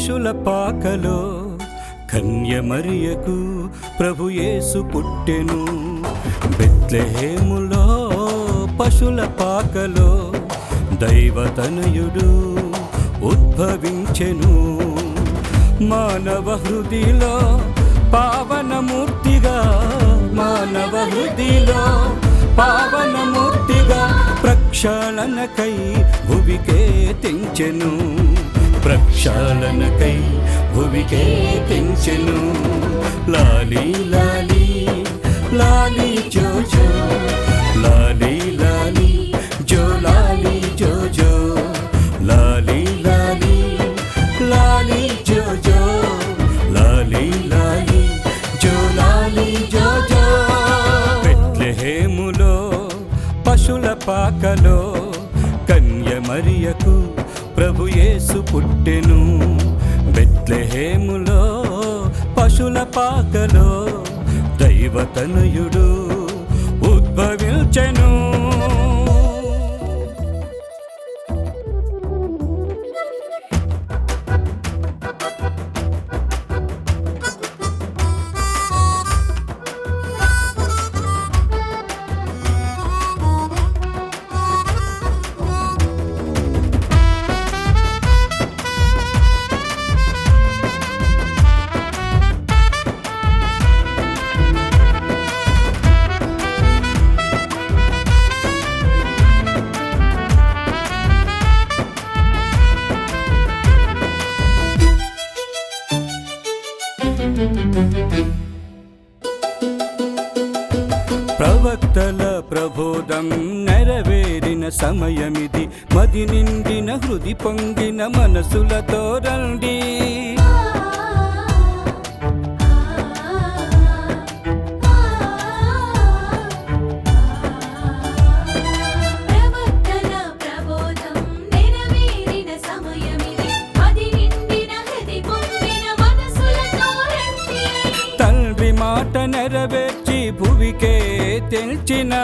పశుల పాకలో కన్యమరియకు ప్రభు యేసు పుట్టెను. బెత్లెహేములో పశుల పాకలో దైవతనయుడు ఉద్భవించెను. మానవ హృదిలో పావనమూర్తిగా, మానవ హృదిలో పావనమూర్తిగా ప్రక్షాళనకై భువికే తెంచెను. ప్రక్షాళనకై భువికే తెంచెను. లాలి లాలి లాలి జో జో, లాలి లాలి జో లాలి జో జో, లాలి లాలి లాలి జో జో, లాలి లాలి జో లాలి జో జో. బెత్లెహేములో పశుల పాకలో కన్యమరియకు ప్రభు యేసు పుట్టెను. బెత్లెహేములో పశుల పాకలో దైవతనయుడు ఉద్భవించెను. ప్రవక్తల ప్రబోధం నెరవేరిన సమయమిది. మది నిండిన హృది పొంగిన మనసులతో రండి. తండ్రి మాట నెరవేర్చి భువికే తెల్చిన,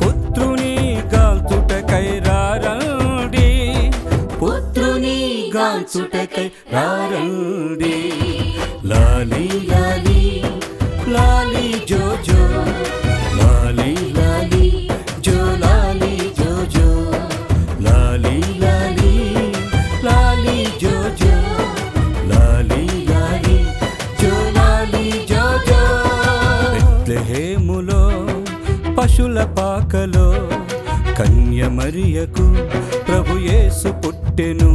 పుత్రుని గాల్చుటకై రారండి, పుత్రుని గాల్చుటకై రారండి. లాలి లాలి లాలి జో జో, లాలి లాలి జో లాలి జో జో, లాలి లాలి లాలి జో జో, లాలి లాలి జో లాలి జో జో. బెత్లెహేములో పశుల పాకలో కన్యమరియకు ప్రభు యేసు పుట్టెను.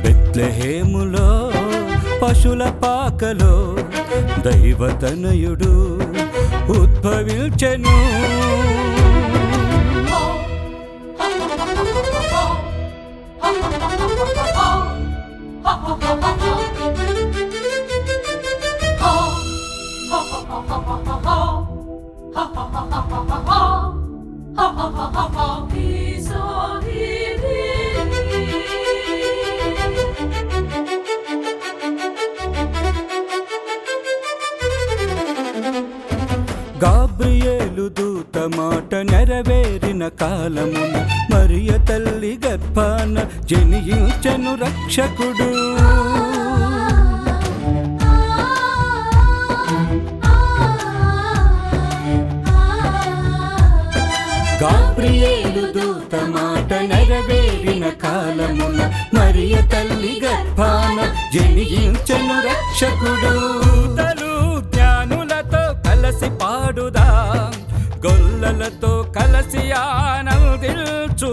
బెత్లెహేములో పశుల పాకలో దైవతనయుడు ఉద్భవించెను. గాబ్రియేలు దూత మాట నెరవేరిన కాలమున మరియ తల్లి గర్భాన జనించెను రక్షకుడు. గాబ్రియేలు దూత మాట నెరవేరిన కాలమున మరియ తల్లి గర్భాన జనించెను రక్షకుడు. జ్ఞానులతో కలసి పాడుదాం, గొల్లలతో కలసి ఆనందించుదాం.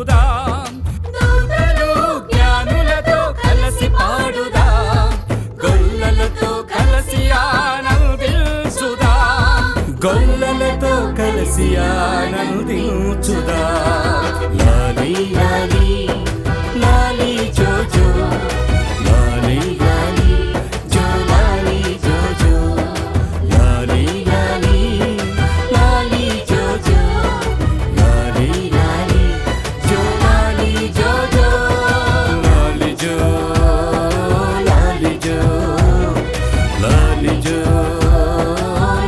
జ్ఞానులతో కలసి పాడుదాం, గొల్లలతో కలసి ఆనందించుదాం, గొల్లలతో కలసి ఆనందించుదాం. లాలి లాలి లాలి జో జో, లాలి లాలి జో లాలి జో జో, లాలి లాలి లాలి జో జో, లాలి లాలి జో లాలి జో జో, లాలి జో లాలి జో, లాలి జో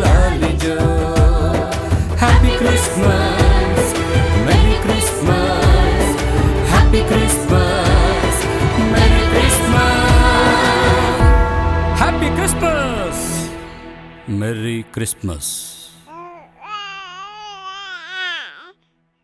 లాలి జో. Happy Christmas, merry Christmas. Merry Christmas.